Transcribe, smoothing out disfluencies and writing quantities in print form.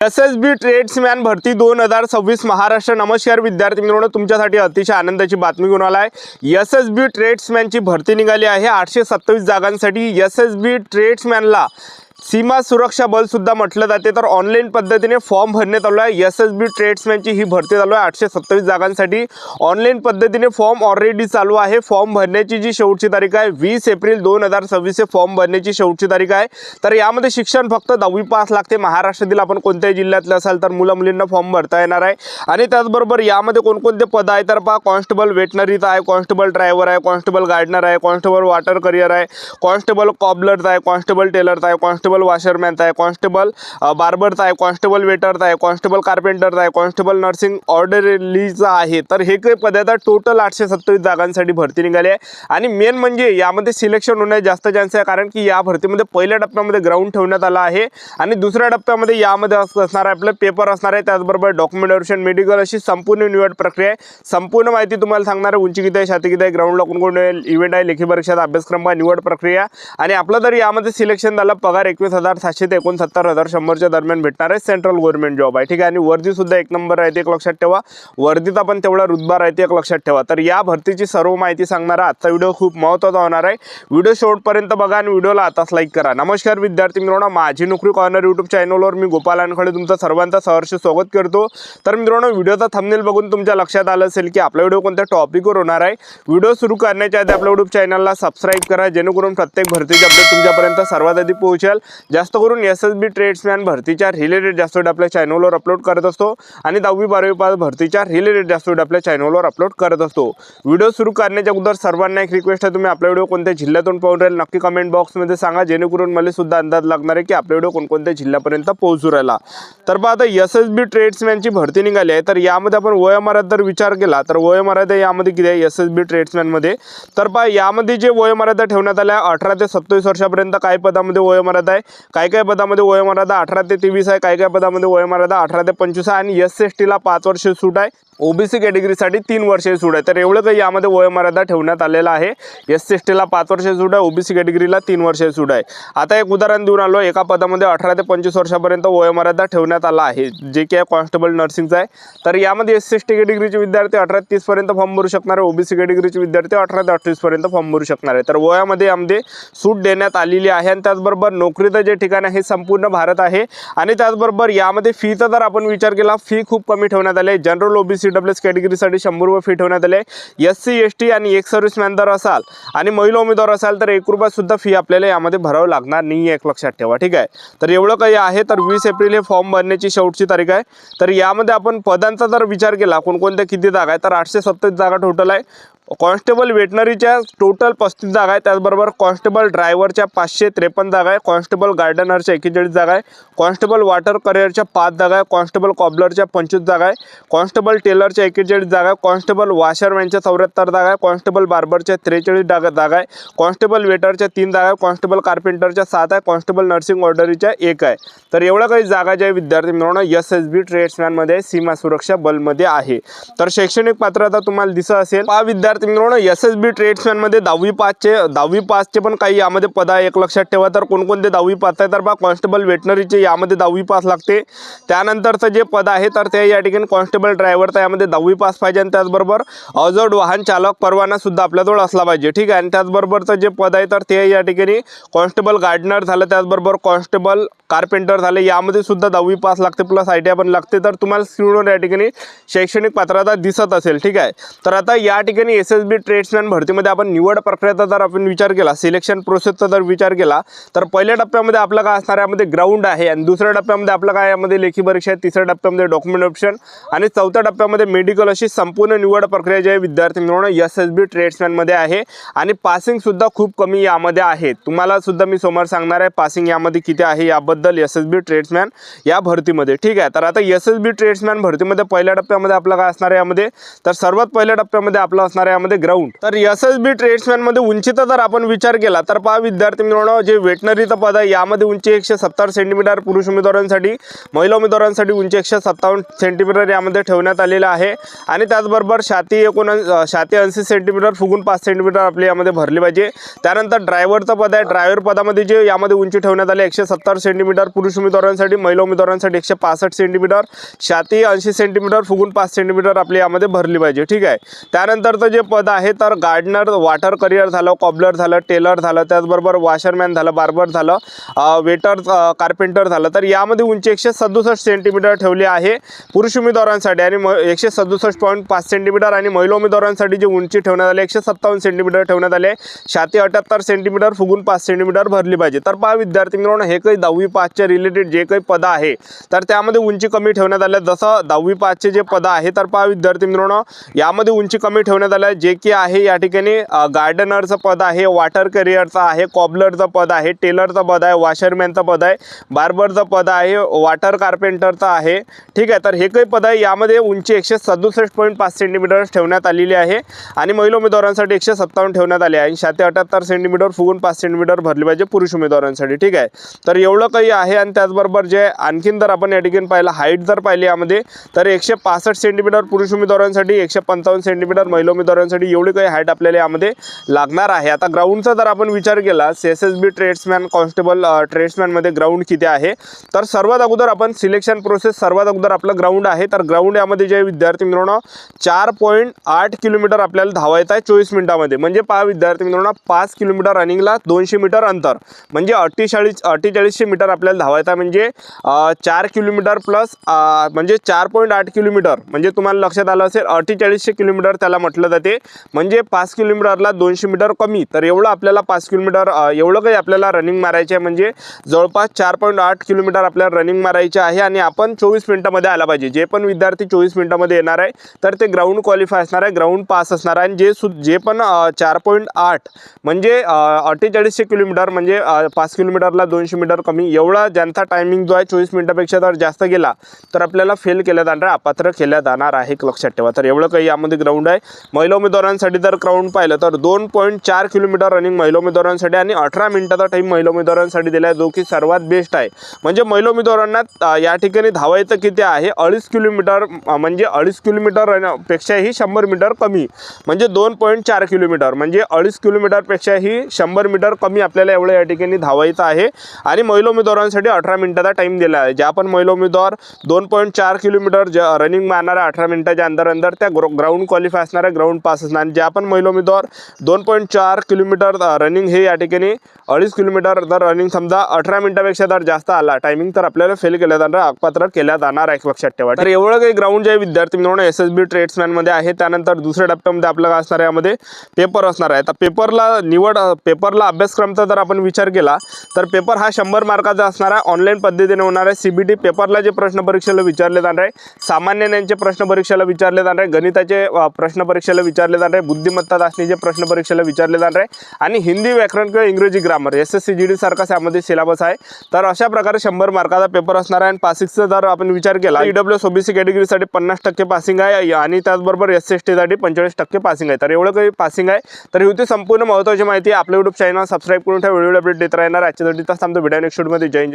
SSB ट्रेड्समॅन भरती 2026 महाराष्ट्र। नमस्कार विद्यार्थी मित्रांनो, तुमच्यासाठी अतिशय आनंदाची बातमी घेऊन आला आहे। SSB ट्रेड्समॅनची भरती निघाली आहे 827 जागांसाठी। SSB ट्रेड्समॅनला सीमा सुरक्षा बल सुद्धा म्हटलं जाते। तर ऑनलाईन पद्धतीने फॉर्म भरण्यात आला आहे। SSB ट्रेड्समॅनची ही भरती चालू आहे 827 जागांसाठी। ऑनलाईन पद्धतीने फॉर्म ऑलरेडी चालू आहे। फॉर्म भरण्याची जी शेवटची तारीख आहे 20 एप्रिल 2026 हे फॉर्म भरण्याची शेवटची तारीख आहे। तर यामध्ये शिक्षण फक्त 10वी पास लागते। महाराष्ट्रातील आपण कोणत्याही जिल्ह्यातले असाल तर मुला-मुलींना फॉर्म भरता येणार आहे। आणि त्याचबरोबर यामध्ये कोणकोणते पद आहे तर पहा, कॉन्स्टेबल वेटनरीचा आहे, कॉन्स्टेबल ड्रायव्हर आहे, कॉन्स्टेबल गार्डनर आहे, कॉन्स्टेबल वॉटर करियर आहे, कॉन्स्टेबल कॉबलरचा आहे, कॉन्स्टेबल टेलरचा आहे, कॉन्स्टेबल वॉशरमॅनचा आहे, कॉन्स्टेबल बार्बरचा आहे, कॉन्स्टेबल वेटरचा आहे, कॉन्स्टेबल कार्पेंटरचा आहे, कॉन्स्टेबल नर्सिंग ऑर्डरलीचा आहे। तर हे काही पद आहेत। टोटल 827 जागांसाठी भरती निघाली आहे। आणि मेन म्हणजे यामध्ये सिलेक्शन होण्याचे जास्त चान्स आहे, कारण की या भरतीमध्ये पहिल्या टप्प्यामध्ये ग्राउंड ठेवण्यात आला आहे आणि दुसऱ्या टप्प्यामध्ये यामध्ये असणार आहे आपलं पेपर असणार आहे, त्याचबरोबर डॉक्युमेंटेशन, मेडिकल अशी संपूर्ण निवड प्रक्रिया आहे। संपूर्ण माहिती तुम्हाला सांगणार आहे। उंची किती आहे, छाती किती आहे, ग्राउंडला कोणकोणते इव्हेंट आहे, लेखी परीक्षा, अभ्यासक्रम, निवड प्रक्रिया। आणि आपलं जर यामध्ये सिलेक्शन झालं, पगार 21,700 ते 69,100च्या दरम्यान भेटणार आहे। सेंट्रल गव्हर्नमेंट जॉब आहे, ठीक आहे। आणि वर्दी सुद्धा एक नंबर आहे, एक लक्षात ठेवा। वर्दीचा पण तेवढा रुतबा आहे, एक लक्षात ठेवा। तर या भरतीची सर्व माहिती सांगणारा आजचा व्हिडिओ खूप महत्त्वाचा होणार आहे। व्हिडिओ शेवटपर्यंत बघा आणि व्हिडिओला आताच लाईक करा। नमस्कार विद्यार्थी मित्रांनो, माझी नोकरी कॉर्नर यूट्यूब चॅनलवर मी गोपाल अनखडे तुमचं सर्वांचं सहर्ष स्वागत करतो। तर मित्रांनो, व्हिडिओचा थंबनेल बघून तुमच्या लक्षात आलं असेल की आपला व्हिडिओ कोणत्या टॉपिकवर होणार आहे। व्हिडिओ सुरू करण्याच्या आधी आपल्या यूट्यूब चॅनलला सबस्क्राईब करा, जेणेकरून प्रत्येक भरतीचे अपडेट तुमच्यापर्यंत सर्वात आधी पोहोचेल। जास्त करून SSB ट्रेड्समॅन भरतीच्या रिलेटेड जास्त व्हिडिओ आपल्या चॅनलवर अपलोड करत असतो आणि 10वी 12वी पास भरतीच्या रिलेटेड जास्त व्हिडिओ आपल्या चॅनलवर अपलोड करत असतो। व्हिडिओ सुरू करण्याच्या अगोदर सर्वांना एक रिक्वेस्ट आहे, तुम्ही आपला व्हिडिओ कोणत्या जिल्ह्यातून पाहून राहील नक्की कमेंट बॉक्समध्ये सांगा, जेणेकरून मला सुद्धा अंदाज लागणार आहे की आपला व्हिडिओ कोणकोणत्या जिल्ह्यापर्यंत पोहोचू राहिला। तर पहा, आता SSB ट्रेड्समॅनची भरती निघाली आहे। तर यामध्ये आपण वयोमर्यादा जर विचार केला तर वयोमर्यादा यामध्ये किती आहे SSB ट्रेड्समॅनमध्ये? तर पहा, यामध्ये जे वयोमर्यादा ठेवण्यात आल्या 18 ते 27 वर्षापर्यंत काही पदामध्ये वयोमर्यादा आहे, काही पदामध्ये वयोमर्यादा 18 ते 23 आहे, काही पदामध्ये वयोमर्यादा 18 ते 25 आहे। आणि SC/ST ला 5 वर्ष सूट आहे, OBC कॅटेगरीसाठी 3 वर्षे सूट आहे। तर एवढं काही यामध्ये वयोमर्यादा ठेवण्यात आलेला आहे। SC/ST ला 5 वर्षे सूट आहे, OBC कॅटेगरीला 3 वर्षे सूट आहे। आता एक उदाहरण देऊन आलो, एका पदामध्ये 18 ते 25 वर्षापर्यंत वयोमर्यादा ठेवण्यात आला आहे, जे की कॉन्स्टेबल नर्सिंगचा आहे। तर यामध्ये SC/ST कॅटेगरीचे विद्यार्थी 18 ते 30 पर्यंत फॉर्म भरू शकणार आहे, OBC कॅटेगरीचे विद्यार्थी 18 ते 28 पर्यंत फॉर्म भरू शकणार आहे। तर वयामध्ये यामध्ये सूट देण्यात आलेली आहे। आणि त्याचबरोबर नोकरीचं जे ठिकाण आहे हे संपूर्ण भारत आहे। आणि त्याचबरोबर यामध्ये फीचा जर आपण विचार केला, फी खूप कमी ठेवण्यात आली आहे। जनरल OBC EWS कॅटेगरीसाठी 100 रुपये फी ठेवण्यात आली आहे। SC/ST आणि एक सर्व्हिसमॅन जर असाल आणि महिला उमेदवार असाल तर 1 रुपया सुद्धा फी आपल्याला यामध्ये भरावं लागणार नाही, एक लक्षात ठेवा, ठीक आहे। तर एवढं काही आहे। तर 20 एप्रिल हे फॉर्म भरण्याची शेवटची तारीख आहे। तर यामध्ये आपण पदांचा जर विचार केला, कोणकोणत्या किती जागा आहे तर 827 जागा टोटल आहे। कॉन्स्टेबल वेटनरीच्या टोटल 35 जागा आहे, त्याचबरोबर कॉन्स्टेबल ड्रायव्हरच्या 553 जागा आहे, कॉन्स्टेबल गार्डनरच्या 41 जागा आहे, कॉन्स्टेबल वॉटर करियरच्या 5 जागा आहे, कॉन्स्टेबल कॉबलरच्या 25 जागा आहे, कॉन्स्टेबल टेलरच्या 41 जागा आहे, कॉन्स्टेबल वॉशरमॅनच्या 74 जागा आहे, कॉन्स्टेबल बार्बरच्या 43 जागा आहे, कॉन्स्टेबल वेटरच्या 3 जागा आहे, कॉन्स्टेबल कार्पेंटरच्या 7 आहे, कॉन्स्टेबल नर्सिंग ऑर्डरीच्या 1 आहे। तर एवढ्या काही जागा ज्या विद्यार्थी मित्रांनो SSB ट्रेड्समॅनमध्ये सीमा सुरक्षा बलमध्ये आहे। तर शैक्षणिक पात्रता तुम्हाला दिसत असेल, पहा विद्यार्थी मित्रांनो, SSB ट्रेड्समॅनमध्ये 10वी पासचे पण काही यामध्ये पद आहे, एक लक्षात ठेवा। तर कोणकोणते 10वी पास आहे तर पहा, कॉन्स्टेबल वेटनरीचे यामध्ये 10वी पास लागते। त्यानंतरचं जे पद आहे तर ते या ठिकाणी कॉन्स्टेबल ड्रायव्हरचा यामध्ये 10वी पास पाहिजे। आणि त्याचबरोबर अवजड वाहन चालक परवाना सुद्धा आपल्याजवळ असला पाहिजे, ठीक आहे। आणि त्याचबरोबरचं जे पद आहे तर ते या ठिकाणी कॉन्स्टेबल गार्डनर झालं, त्याचबरोबर कॉन्स्टेबल कार्पेंटर झाले, यामध्ये सुद्धा 10वी पास लागते, प्लस ITI पण लागते। तर तुम्हाला स्क्रीनवर या ठिकाणी शैक्षणिक पात्रता दिसत असेल, ठीक आहे। तर आता या ठिकाणी SSB ट्रेड्समॅन भरतीमध्ये आपण निवड प्रक्रियेचा जर आपण विचार केला, सिलेक्शन प्रोसेसचा जर विचार केला तर पहिल्या टप्प्यामध्ये आपलं काय असणार आहे, यामध्ये ग्राउंड आहे। आणि दुसऱ्या टप्प्यामध्ये आपलं काय, यामध्ये लेखी परीक्षा आहे, तिसऱ्या टप्प्यामध्ये डॉक्युमेंटेशन आणि चौथ्या टप्प्यामध्ये मेडिकल अशी संपूर्ण निवड प्रक्रिया जी आहे विद्यार्थी मित्रांनो SSB ट्रेड्समॅनमध्ये आहे। आणि पासिंग सुद्धा खूप कमी यामध्ये आहे। तुम्हाला सुद्धा मी समोर सांगणार आहे पासिंग यामध्ये किती आहे याबद्दल SSB ट्रेड्समॅन या भरतीमध्ये, ठीक आहे। तर आता SSB ट्रेड्समॅन भरतीमध्ये पहिल्या टप्प्यामध्ये आपलं काय असणार आहे यामध्ये, तर सर्वात पहिल्या टप्प्यामध्ये आपलं असणार आहे यामध्ये ग्राउंड। तर SSB ट्रेड्समॅन मध्ये उंचीचा जर आपण विचार केला तर पहा विद्यार्थी मित्रांनो, जे वेटनरीचं पद आहे यामध्ये उंची 170 सेंटीमीटर पुरुष उमेदवारांसाठी, महिला उमेदवारांसाठी उंची 157 सेंटीमीटर यामध्ये ठेवण्यात आलेलं आहे। आणि त्याचबरोबर छाती 80 सेंटीमीटर फुगून 5 सेंटीमीटर आपली यामध्ये भरली पाहिजे। त्यानंतर ड्रायव्हरचं पद आहे, ड्रायव्हर पदामध्ये जे यामध्ये उंची ठेवण्यात आली 170 सेंटीमीटर पुरुष उमेदवारांसाठी, महिला उमेदवारांसाठी 165 सेंटीमीटर, छाती 80 सेंटीमीटर फुगून 5 सेंटीमीटर आपली यामध्ये भरली पाहिजे। ठीक आहे। त्यानंतरचं जे पद आहे तर गार्डनर, वॉटर करियर झालं, कॉबलर झालं, टेलर झालं, त्याचबरोबर वॉशरमॅन झालं, बार्बर झालं, वेटर, कार्पेंटर झालं, तर यामध्ये उंची 167 सेंटीमीटर ठेवली आहे पुरुष उमेदवारांसाठी आणि 167.5 सेंटीमीटर आणि महिला उमेदवारांसाठी जी उंची ठेवण्यात आली 157 सेंटीमीटर ठेवण्यात आले। छाती 78 सेंटीमीटर फुगून 5 सेंटीमीटर भरली पाहिजे। तर पहा विद्यार्थी मित्रांनो, हे काही 10वी 5च्या रिलेटेड जे काही पद आहे तर त्यामध्ये उंची कमी ठेवण्यात आले। जसं 10वी 5चे जे पद आहे तर पहा विद्यार्थी मित्रांनो, यामध्ये उंची कमी ठेवण्यात आले जे की आहे या ठिकाणी गार्डनरचं पद आहे, वॉटर करियरचं आहे, कॉबलरचं पद आहे, टेलरचं पद आहे, वॉशरमॅनचं पद आहे, बार्बरचं पद आहे, वॉटर कार्पेंटरचं आहे। ठीक आहे। तर हे काही पद आहे यामध्ये उंची 167.5 सेंटीमीटर ठेवण्यात आलेली आहे आणि महिला उमेदवारांसाठी 157 ठेवण्यात आले आहे। छाती 78 सेंटीमीटर फुगून 5 सेंटीमीटर भरली पाहिजे पुरुष उमेदवारांसाठी। ठीक आहे। तर एवढं काही आहे आणि त्याचबरोबर जे आणखीन जर आपण या ठिकाणी पाहिलं, हाईट जर पाहिली यामध्ये तर 165 सेंटीमीटर पुरुष उमेदवारांसाठी, 155 सेंटीमीटर महिला उमेदवारांसाठी एवढी काही हाईट आपल्याला यामध्ये लागणार आहे। आता ग्राउंडचा जर आपण विचार केला, SSB ट्रेड्समॅन कॉन्स्टेबल ट्रेड्समॅनमध्ये ग्राउंड किती आहे तर सर्वात अगोदर आपण सिलेक्शन प्रोसेस, सर्वात अगोदर आपलं ग्राउंड आहे। तर ग्राउंड यामध्ये जे विद्यार्थी मित्रांनो 4.8 किलोमीटर आपल्याला धावायचं आहे 24 मिनिटामध्ये। म्हणजे पहा विद्यार्थी मित्रांनो, 5 किलोमीटर रनिंगला 200 मीटर अंतर म्हणजे 4800 मीटर आपल्याला धावायचं आहे। म्हणजे 4 किलोमीटर प्लस म्हणजे 4.8 किलोमीटर म्हणजे तुम्हाला लक्षात आलं असेल 4800 किलोमीटर त्याला म्हटलं जाते। म्हणजे 5 किलोमीटरला 200 मीटर कमी, तर एवढं आपल्याला 5 किलोमीटर एवढं काही आपल्याला रनिंग मारायचे आहे। म्हणजे जवळपास 4.8 किलोमीटर आपल्याला रनिंग मारायचे आहे आणि आपण 24 मिनिटामध्ये आला पाहिजे। जे पण विद्यार्थी 24 मिनिटामध्ये येणार आहे तर ते ग्राउंड क्वालिफाय असणार आहे, ग्राउंड पास असणार आहे। आणि जे पण 4.8 म्हणजे 4800 किलोमीटर म्हणजे 5 किलोमीटरला 200 मीटर कमी, एवढा ज्यांचा टायमिंग जो आहे 24 मिनिटापेक्षा जर जास्त गेला तर आपल्याला फेल केलं जाणार, अपात्र केलं जाणार आहे, लक्षात ठेवा। तर एवढं काही यामध्ये ग्राउंड आहे। महिला उमेदवारांसाठी जर ग्राउंड पाहिलं तर 2.4 किलोमीटर रनिंग महिला उमेदवारांसाठी आणि 18 मिनिटाचा टाईम महिला उमेदवारांसाठी दिला आहे, जो की सर्वात बेस्ट आहे। म्हणजे महिला उमेदवारांना या ठिकाणी धावायचं किती आहे 2.5 किलोमीटर, म्हणजे 2.5 किलोमीटर पेक्षाही 100 मीटर कमी, म्हणजे 2.4 किलोमीटर म्हणजे 2.5 किलोमीटरपेक्षाही 100 मीटर कमी आपल्याला एवढं या ठिकाणी धावायचं आहे। आणि महिला उमेदवारांसाठी 18 मिनिटाचा टाईम दिला आहे। ज्या पण महिला उमेदवार 2.4 किलोमीटर रनिंग मारणार 18 मिनिटाच्या अंदर त्या ग्राउंड क्वालिफाय असणार आहे, ग्राउंड पास असणार। ज्या पण महिला उमेदवार 2.4 किलोमीटर रनिंग हे या ठिकाणी 2.5 किलोमीटर जर रनिंग समजा 18 मिनिटापेक्षा जर जास्त आला टायमिंग तर आपल्याला फेल केलं जाणार, अपात्र केल्या जाणार आहे, लक्षात ठेवा। तर एवढं काही ग्राउंड जे विद्यार्थी मित्रांनो SSB ट्रेड्समॅनमध्ये आहे। त्यानंतर दुसऱ्या टप्प्यामध्ये आपल्याला असणार आहे यामध्ये पेपर असणार आहे। तर पेपरला अभ्यासक्रमचा जर आपण विचार केला तर पेपर हा 100 मार्काचा असणार आहे, ऑनलाईन पद्धतीने होणार आहे। CBT पेपरला जे प्रश्न परीक्षेला विचारले जाणार आहे, सामान्य ज्ञानचे प्रश्न परीक्षेला विचारले जाणार आहे, गणिताचे प्रश्न परीक्षेला विचारले जाणार आहे, बुद्धिमत्ता चाचणीचे प्रश्न परीक्षेला विचारले जाणार आहे आणि हिंदी व्याकरण किंवा इंग्रजी ग्रामर SSC GD सारखा यामध्ये सिलेबस आहे। तर अशा प्रकारे 100 मार्काचा पेपर असणार आहे। आणि पासिंगचा जर आपण विचार केला EWS OBC कॅटेगरीसाठी 50% पासिंग आहे आणि त्याचबरोबर SC ST साठी 45% पासिंग आहे। तर एवढं काही पासिंग आहे। तर ही होती संपूर्ण महत्त्वाची माहिती। आपल्या YouTube चॅनल सबस्क्राईब करून ठेवा, व्हिडिओ अपडेट देत राहणार। आजच्यासाठी थांबतो, भेटूया नेक्स्ट व्हिडिओमध्ये। जय हिंद।